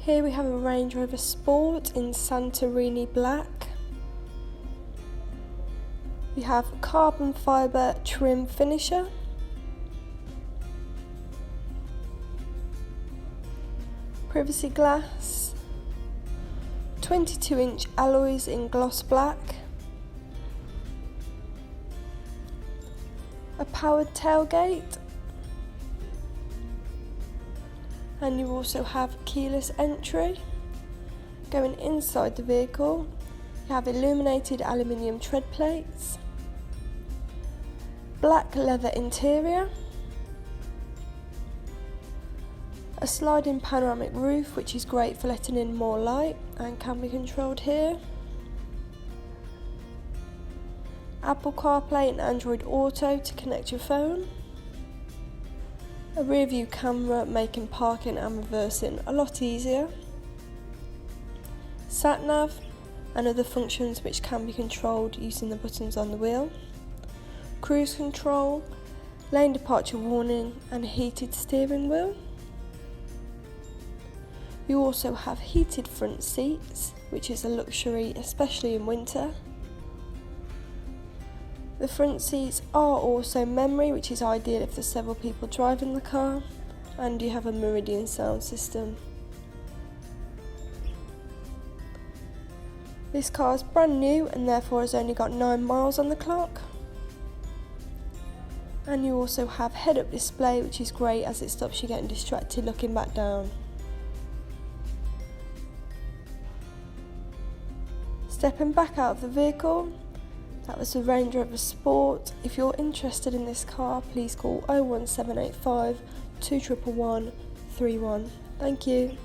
Here we have a Range Rover Sport in Santorini black. We have carbon fibre trim finisher, privacy glass, 22-inch alloys in gloss black, a powered tailgate, and you also have keyless entry. Going inside the vehicle, you have illuminated aluminium tread plates, black leather interior, a sliding panoramic roof which is great for letting in more light and can be controlled here, Apple CarPlay and Android Auto to connect your phone, a rear view camera making parking and reversing a lot easier, sat nav and other functions which can be controlled using the buttons on the wheel, cruise control, lane departure warning and heated steering wheel. You also have heated front seats, which is a luxury especially in winter. The front seats are also memory, which is ideal if there's several people driving the car, and you have a Meridian sound system. This car is brand new and therefore has only got 9 miles on the clock. And you also have head-up display, which is great as it stops you getting distracted looking back down. Stepping back out of the vehicle, that was the Range Rover Sport. If you're interested in this car, please call 01785 211 31. Thank you.